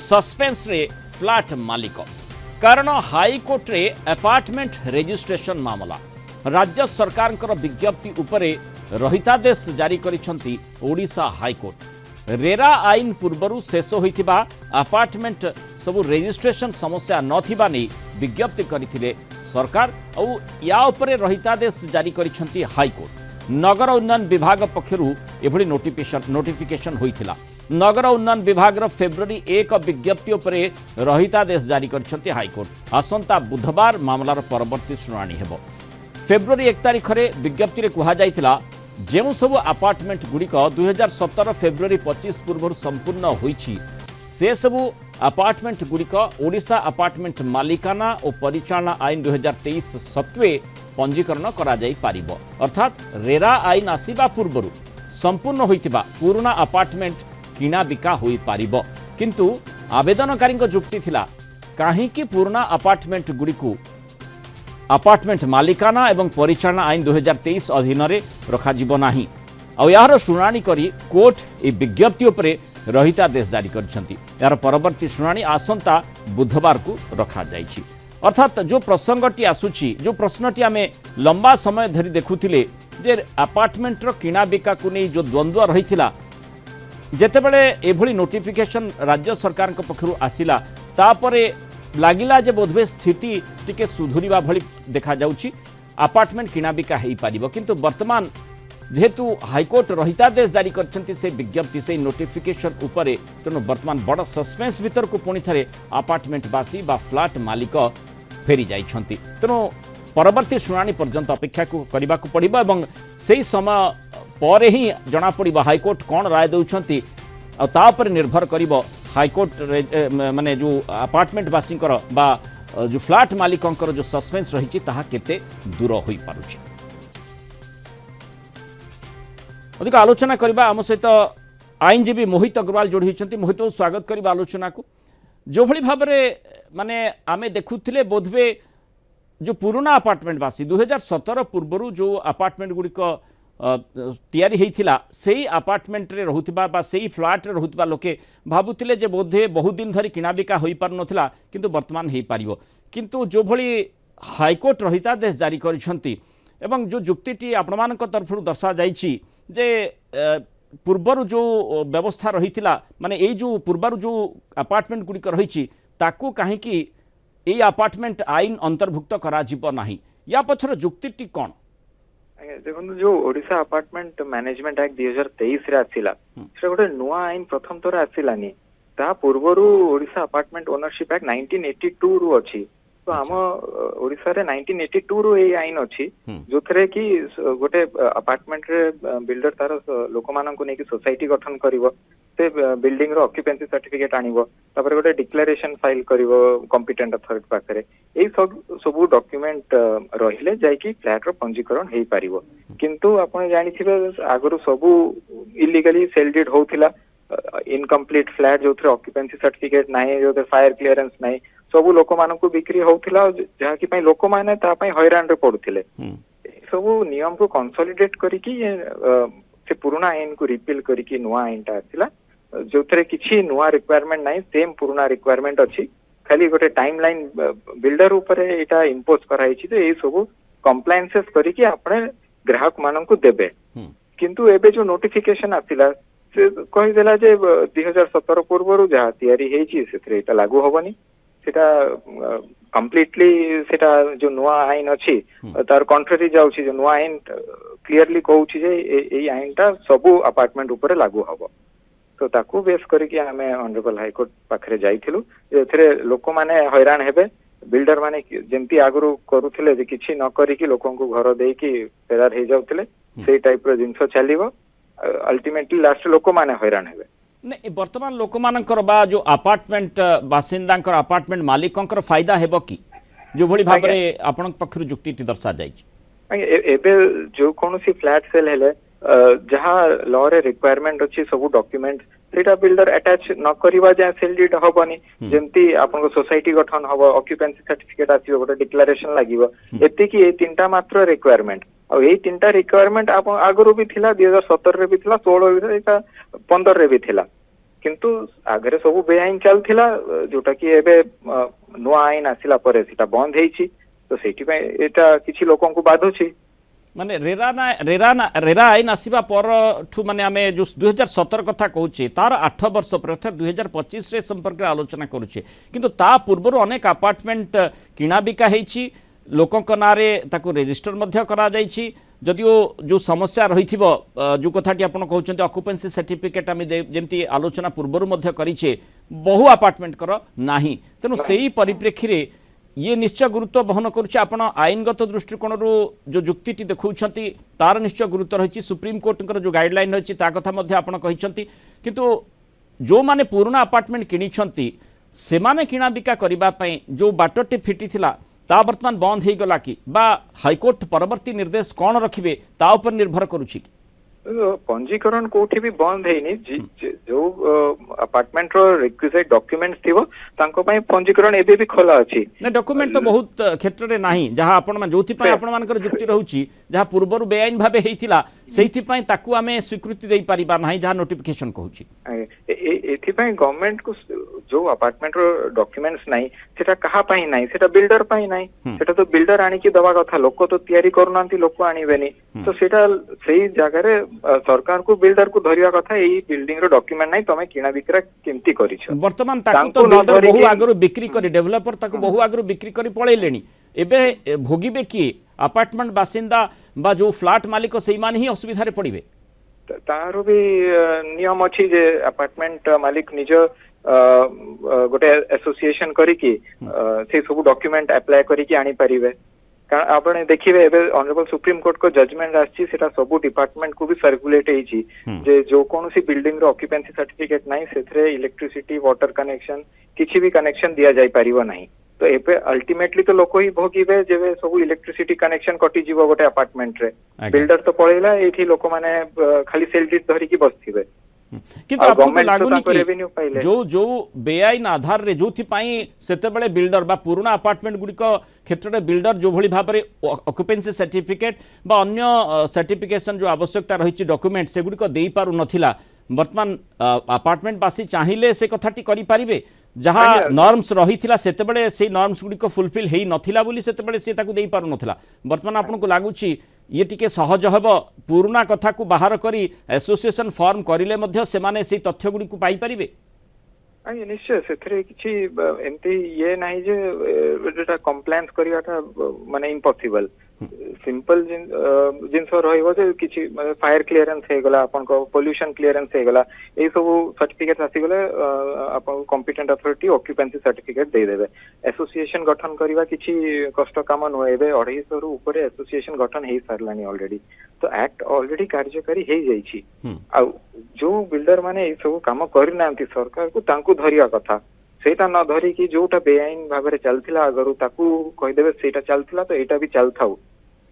Suspense रे flat मालिक कारण हाईकोर्ट रे अपार्टमेंट रजिस्ट्रेशन मामला राज्य सरकार विज्ञप्ति उपरे रहितादेश जारी करिसेंती ओडिशा हाईकोर्ट। रेरा आईन पूर्वरु शेष होइथिबा अपार्टमेंट सबु रजिस्ट्रेशन समस्या नथिबा नै विज्ञप्ति करिथिले सरकार और या उपरे रहितादेश जारी करिसेंती हाईकोर्ट। नगर उन्नयन विभाग पक्षरु एभली नोटिफिकेशन होइथिला। नगर उन्नयन विभाग फेब्रुआरी 1 विज्ञप्ति उपरे रहितादेश जारी करिसेंती हाईकोर्ट। आसंता बुधवार मामलार परवर्ती शुणाणी हेबो। फेब्रुआरी 1 तारिख रे विज्ञप्ति रे कुहा जाइथिला जेउ सब अपार्टमेंट गुड़िक 2017 फेब्रुआरी 25 पूर्व संपूर्ण होइछि से सबु अपार्टमेंट गुड़िक ओडिशा अपार्टमेंट मालिकाना और परिचालना आईन 2023 सत्वे पंजीकरण करा जाई पारिबो। अर्थात रेरा आईन आसीबा पूर्वरु संपूर्ण होइतिबा पुराना अपार्टमेंट किना बिका होई पारिबो। किंतु आवेदनकारी जुक्ति थिला काहे कि पुराना अपार्टमेंट गुड़िकु अपार्टमेंट मालिकाना एवं परिचालना आईन 2023 अधीन रे रखा जीवो नाही। आ यार शुणाणी करी कोर्ट ए विज्ञप्ति उपरे रहितादेश जारी करछंती। यार परवर्ती शुणाणी आसंता बुधवार को रखा जाइछि। अर्थात जो प्रसंगटी आसुछि जो प्रश्नटी आमे लंबा समय धरी देखुथिले जे अपार्टमेंट रो किना बिका को नै जो द्वंद्व रहिथिला जेतेबेले एभली नोटिफिकेशन राज्य सरकार को पक्षरु आसिला तापरे लागिला जे बोधवे स्थिति टिके सुधुरिबा भली देखा जाउछि। अपार्टमेंट किना बिका हेई पारिबो किंतु वर्तमान जेहेतु हाईकोर्ट रहितादेश जारी करछंती से विज्ञप्ति से नोटिफिकेशन उपरे तेणु वर्तमान बड़ सस्पेंस भीतर को पुणी थे अपार्टमेंट बासी बा फ्लैट मालिक फेरी जाइछंती। तेणु परवर्ती शुणाणी पर्यंत अपेक्षा करने को पड़िबो एवं सेही समय पर ही जना पड़िबो हाईकोर्ट कौन राय दउछंती आ ता पर निर्भर करिबो हाईकोर्ट माने जो अपार्टमेंट बासी बा जो फ्लैट मालिकंकर जो सस्पेंस रही ताहा केते दूर होई पारुछि। अधिक आलोचना करबा आम सहित आईनजीवी मोहित अग्रवाल जोड़ी होती। मोहित स्वागत करबा आलोचना को। जो भली भाव माने आमे देखुथिले बोधवे जो पुराना अपार्टमेंट बासी 2017 पूर्व जो अपार्टमेंट गुड़िक तैयारी होइथिला सेही अपार्टमेंट रे रहुथिबा बा सेही फ्लैट रे रहुथिबा लोके भाबुथिले जे बोधे बहुत दिन धरी किना बिका होई पार नथिला किंतु वर्तमान हेई पारिबो। किंतु जो भली हाईकोर्ट रहितादेश जारी करिसंती एवं जो जुक्तिटी आपनमानक तरफरु दर्शा जाइछि जे पूर्वर जो व्यवस्था रही माने ये जो पूर्वर जो अपार्टमेंट गुड़िक रही ताकू कहीं ये अपार्टमेंट आईन अंतर्भुक्त करा जीवो नाही या पछर जुक्तिटी कौन? देखो जो ओडिशा अपार्टमेंट मैनेजमेंट एक्ट 2023 रे आसिला से गोटे नुआ आईन प्रथम थोर आसिलानी ता पूर्वरु ओडिशा अपार्टमेंट ओनरशिप एक्ट 1982 रु अछि। तो आम ओडिशा रे 1982 रु ए आईन अछि जो थरे कि गोटे अपार्टमेंट रे बिल्डर तार लोक मानन को नेकी सोसाइटी गठन करिवो से बिल्डिंग रो ऑक्युपेंसी सर्टिफिकेट आनिवो तापर गोटे डिक्लेरेशन फाइल करिवो कॉम्पिटेंट अथॉरिटी पाखरे ए सब डॉक्यूमेंट रहिले जाय कि फ्लैट रो पंजीकरण हेई पारिवो। किंतु आपण जानिथिबे आगरु सब इलीगली सेल डीड होउथिला इनकम्प्लीट फ्लैट जो थरे ऑक्युपेंसी सर्टिफिकेट नाही जो फायर क्लियरेंस नाही सब लोक मान को बिक्री होउथिला जहा कि लोक माने ता पई हैरान रे पडुथिले। सब नियम को कंसोलिडेट करिकि से पुराना आईन को रिपील करिकि नुआ आईनटा आसिला जो थरे किछि नुआ रिक्वायरमेंट नाही सेम पुराना रिक्वायरमेंट अछि खाली गोटे टाइमलाइन बिल्डर ऊपर एटा इंपोज कराई छि तो ए सब कंप्लायंसेस करिकि आपने ग्राहक मानन को देबे। किंतु एबे जो नोटिफिकेशन आसिला से कहि देला जे 2017 पूर्वरु जहा तयारी हेछि सेथरे एटा लागू होबनी सेटा कंप्लीटली सेटा जो नुआ आईन अछि तार कॉन्ट्ररी जाउछि जो नुआ आईन क्लियरली कहउछि जे एई आईनटा सबु अपार्टमेंट ऊपर लागू होबो। तो ताकू बेस करके हमें ऑनरेबल हाईकोर्ट पाखरे जाइथिलु एथरे लोक माने हैरान हेबे बिल्डर माने जेंती आगुरु करूथिले जे किछि न करिकि लोकन को घर देकी फेरार हे जाउथिले सेही टाइप रो जिंस चलीबो अल्टीमेटली लास्ट लोक माने हैरान हेबे। नहीं वर्तमान लोक मानकर बा जो अपार्टमेंट बासिंदांकर अपार्टमेंट मालिकंकर फायदा हेबो कि जो भली भाबरे आपन पक्षरु जुक्तिटी दर्शा जाय छि एबे जो कोनोसी फ्लैट सेल हेले जहाँ लॉ रे रिक्वायरमेंट अछि सब डॉक्यूमेंट सेटा बिल्डर अटैच न करिवा जे सेल डीड होबनी जेंती आपन को सोसाइटी गठन होबो ऑक्युपेंसी सर्टिफिकेट आसीबो गोटे डिक्लेरेशन लागिवो एते कि ए तीनटा मात्र रिक्वायरमेंट और ए तीनटा रिक्वायरमेंट आप आगरो भी थिला 2017 रे भी थिला 16 रे 15 रे भी थिला किंतु आगरे सब बेआईन चलथिला जोटा कि एबे नुआ आईन आसिला परे सेटा बंद हेछि तो सेठी पय एटा किछि लोकन को बाधुछि माने रेरा आईन आसवा पर माने आम जो 2017 कथा कहूचे तार 8 वर्ष पर अर्थात 2025 रे संपर्क में आलोचना करुचे किंतु ता पूर्व अनेक अपार्टमेंट किणा बिका होईछि लोकंक नारे ताकू रेजिस्टर मध्य करा जाईछि जदिओ जो समस्या रही जो कथाटी आप कहते ऑक्युपेंसी सर्टिफिकेट आम जमी आलोचना पूर्वर मध्य करिछे बहु अपार्टमेंट कर नाही तेणु सेही परिप्रेक्षी रे ये निश्चय गुरुत्व बहन करुचे आपण आईनगत दृष्टिकोण जो जुक्ति देखुंट तार निश्चय गुरुत्व रही सुप्रीम कोर्ट जो गाइडलाइन रही कथा आपण किंतु जो माने पुराना अपार्टमेंट किणी से माने किणा बिका करने जो बाटटी फिटी ता बर्तमान बंद हो गला कि बा हाईकोर्ट परवर्ती निर्देश कौन रखिबे ता उपर निर्भर करुछि कि पंजीकरण कोठी भी बंद हेनी जो अपार्टमेंट रो रिक्विजिट डॉक्यूमेंट्स थिवो तांको पय पंजीकरण एबे भी खोला अछि ने डॉक्यूमेंट तो बहुत क्षेत्र रे नाही जहा आपण मान जोथि पय आपण मानकर जुक्ति रहउछि जहा पूर्वरु बेआईन भाबे हेइथिला सेहिथि पय ताकू आमे स्वीकृति देई परिबा नाही जहा नोटिफिकेशन कहउछि एथि पय गवर्नमेंट को जो अपार्टमेंट रो डॉक्यूमेंट्स नाही सेटा कहा पय नाही सेटा बिल्डर पय नाही सेटा तो बिल्डर आनी की दवा कथा लोक तो तयारी करनांती लोक आनीबेनी तो सेटा सेही जगह रे सरकार को बिल्डर को धरिया कथा एई बिल्डिंग रो डॉक्यूमेंट नाही तमे किना बिक्रा केमती करिछ वर्तमान ताकू तो बिल्डर बहु आगरो बिक्री करी डेवलपर ताकू बहु आगरो बिक्री करी पळेलेनी एबे भोगिबे की अपार्टमेंट बासिंदा बा जो फ्लैट मालिक सेही मान ही असुविधा रे पड़िबे तारो भी नियम अछि जे अपार्टमेंट मालिक निज गोटे एसोसिएशन करिकी से सब डॉक्यूमेंट अप्लाई करिकी आनी परिबे कारण आपने देखिबे एबे ऑनरेबल सुप्रीम कोर्ट को जजमेंट आछि सेटा सब डिपार्टमेंट को भी सर्कुलेट हेछि जे जो कोनोसी बिल्डिंग रो ऑक्युपेंसी सर्टिफिकेट नाही सेथरे इलेक्ट्रिसिटी वाटर कनेक्शन किछि भी कनेक्शन दिया जाय परिबो नाही तो एबे अल्टीमेटली तो लोक ही भोगिबे जेबे सब इलेक्ट्रिसिटी कनेक्शन कटि जीवो गोटे अपार्टमेंट रे बिल्डर तो पळेला एठी लोक माने खाली सेल डीड धरि की बसथिबे किंतु आपको लागुनी कि जो जो बेआईन आधार रे जोथि पाई सेते बेले बिल्डर बा पुराना अपार्टमेंट गुडी को क्षेत्र रे बिल्डर जो भली भाबरे ऑक्युपेंसी सर्टिफिकेट बा अन्य सर्टिफिकेशन जो आवश्यकता रही डॉक्यूमेंट से गुडी को देई पारु नथिला वर्तमान अपार्टमेंट बासी चाहिए से कथाटी करि पारिबे जहाँ नॉर्म्स रही सेते बेले से नॉर्म्स गुडी को फुलफिल हेई नथिला बोली सेते बेले से ताकू देई पारु नथिला वर्तमान आपन को लागुची ये टिके सहज हब पुराना कथा को बाहर करी एसोसिएशन फॉर्म करिले मध्य से माने से तथ्य गुडी को पाई परिबे आइ निश्चय सेथरे किछि एमती ये नाही जे जेटा कंप्लेंट करियाटा माने इम्पॉसिबल सिंपल जिनस रहिबो जे किछि फायर क्लियरेंस हे गला आपन को पोल्यूशन क्लियरेंस हे गला ए सब सर्टिफिकेट आसी गले आपन कॉम्पिटेंट अथॉरिटी ऑक्युपेंसी सर्टिफिकेट दे देबे एसोसिएशन गठन करिवा किछि कष्ट काम न एबे 250 रु ऊपर एसोसिएशन गठन हे सारलानी ऑलरेडी तो एक्ट ऑलरेडी कार्यकारी हे जाईछि आ जो बिल्डर माने ए सब काम करि नांती सरकार को तांकू धरिया कथा सेटा न धरी कि जोटा बेआईन भाबरे चलथिला अगरु ताकू कहि देबे सेटा चलथिला तो एटा भी चलथाउ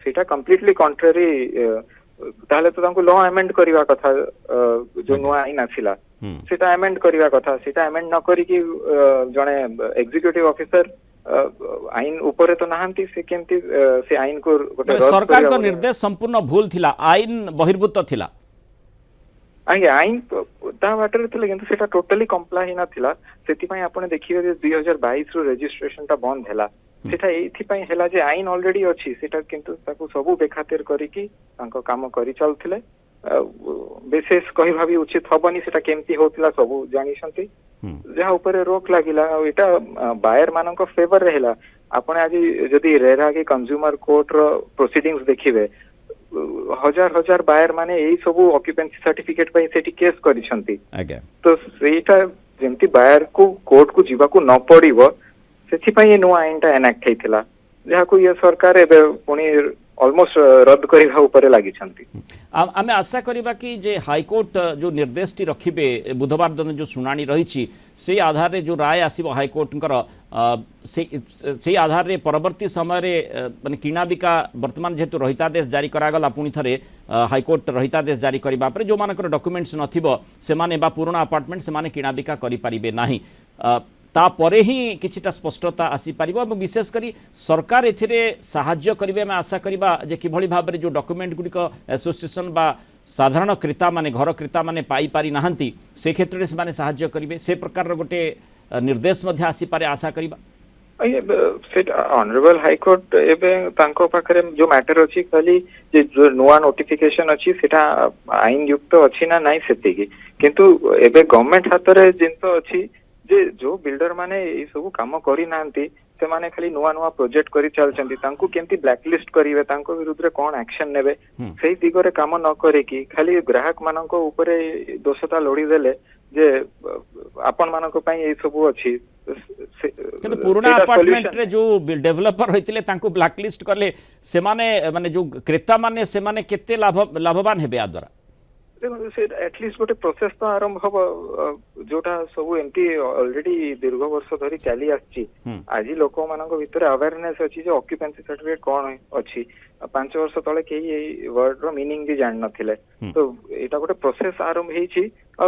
सेटा कंप्लीटली कॉन्ट्ररी ताले तो तांकू लॉ अमेंड करिवा कथा जो नुआ आईन आसिला सेटा अमेंड करिवा कथा सेटा अमेंड न करी कि जणे एग्जीक्यूटिव ऑफिसर आईन ऊपर तो नहांती से केमती से आईन को गोटे सरकार को निर्देश संपूर्ण भूल थिला आईन बहिर्भूत थिला आगे आईन ता बाटर थिले किंतु सेटा टोटली कंप्लाई हिना थिला सेति पय आपण देखिबे जे 2022 रो रजिस्ट्रेशन ता बंद हैला सेटा एथि पय हैला जे आईन ऑलरेडी अछि सेटा किंतु ताकू सबु बेखातिर करी कि तांको काम करि चलथिले विशेष कहि भाबी उचित हबनी सेटा केमती होतिला सबु जानि छंती जहा ऊपर रोक लागिला एटा बायर मानक फेवर रहला आपण आज जदी रेरा के कंज्यूमर कोर्ट रो प्रोसीडिंग्स देखिबे हजार हजार बायर माने एई सब ऑक्युपेंसी सर्टिफिकेट पय सेठी केस करिसंती तो सेटा जेमती बायर को कोर्ट को जीवा को न पड़िबो सेठी पय नो आईनटा एनेक्ट हेतिला जहा को ये सरकार एबे पुनी ऑलमोस्ट रद्द करबा ऊपर लागि छंती आमे आशा करिबा कि जे हाईकोर्ट जो निर्देश टी रखिबे बुधवार दिन जो सुनानी रही से आधार रे जो राय आसीबो हाईकोर्ट से आधार रे परवर्ती समय रे माने किणा बिका वर्तमान जेतु रहितादेश जारी करागला पुणी थरे हाईकोर्ट रहितादेश जारी करबा परे जो मानकर डॉक्यूमेंट्स नथिबो से माने बा पुराना अपार्टमेंट से माने किणा बिका करि परिबे नाही तापरे ही किछिटा स्पष्टता आसी पारिबो और विशेष करी सरकार एथिरे साहाय्य करिवे में आशा करिबा जे किभଳି भाबरे जो डॉक्यूमेंट गुडी को एसोसिएशन बा साधारण क्रेता माने घर क्रेता माने पाई पारि नाहंती से क्षेत्र में से साहाय्य करेंगे से प्रकार गोटे निर्देश मध्य आसी पारे आशा करिबा ऑनरेबल हाईकोर्ट एवं तांको पाखरे जो मैटर अच्छी खाली जो नुआ नोटिफिकेशन अच्छी सेटा आईन युक्त अच्छी ना नहीं सेतिकी किंतु एबे गवर्नमेंट हाथ रे जिंतो अच्छी जे जो बिल्डर माने ए सब काम करी नांती से माने खाली नुआ नुआ प्रोजेक्ट करी चलचंती तांको केमती ब्लैकलिस्ट करिवे तांको विरुद्ध रे कोन एक्शन नेबे सेही दिगरे काम न करे की खाली ग्राहक माननको ऊपरे दोषता लोडी देले जे आपण मानको पई ए सब अछि किंतु पुराना अपार्टमेंट रे जो डेवलपर होइतिले तांको ब्लैकलिस्ट करले से माने माने जो क्रेता माने से माने केते लाभवान हेबे आ द्वारा देखो से एटलिस्ट गोटे प्रोसेस तो आरंभ हम जोटा सब एमती ऑलरेडी दीर्घ वर्ष धरी चली आछि आज लोक मानक भितर अवेयरनेस अछि जे ऑक्युपेंसी सर्टिफिकेट कोन अछि 5 वर्ष तले केही वर्ड रो मीनिंग भी जान नथिले तो एटा गोटे प्रोसेस आरंभ हेछि आ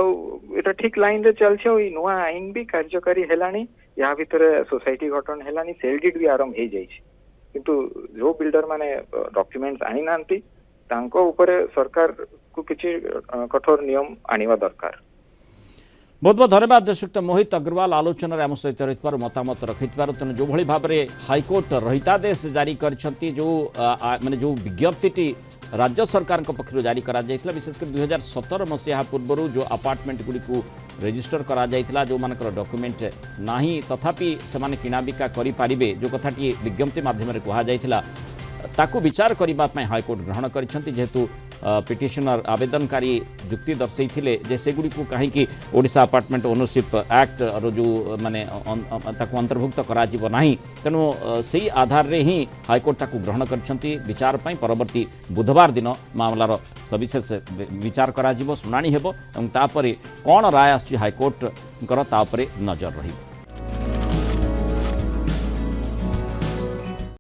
एटा ठीक लाइन रे चलछि ओ नुआ आईन भी कार्यकारी हेलानी या भितर सोसाइटी गठन हेलानी सेल डीड भी आरंभ हे जाइछि किंतु जो बिल्डर माने डॉक्यूमेंट्स आनी नांती तांको ऊपर सरकार को किसी कठोर नियम आनिवा दरकार बहुत बहुत धन्यवाद श्रीयुक्त मोहित अग्रवाल आलोचना आम सहित रही मतामत रखि तेणु जो भाव में हाईकोर्ट रहितादेश जारी कर जो माने जो विज्ञप्ति राज्य सरकार पक्षर जारी करा विशेषकर 2017 मसीहा पूर्व जो अपार्टमेंट गुड़ी को रेजिस्टर करा जो मानकर डॉक्यूमेंट नाही तथापि से किना बिका करें जो कथाटी विज्ञप्ति माध्यम कहुला ताकू विचार करने हाईकोर्ट ग्रहण करेतु पिटिशनर आवेदनकारी जुक्ति दर्शई जे सेगुड़ी को कहीं ओडिशा अपार्टमेंट ओनरशिप एक्ट रो जो माने अंतर्भुक्त करा नाही तेणु से आधार रे ही हाईकोर्ट ताकू ग्रहण करछंती विचार पई परवर्ती बुधवार दिन मामलार सविशेष विचार करा शुणाणी हेबो एवं तापरे कोन राय आछि हाईकोर्ट कर तापरे नजर रही।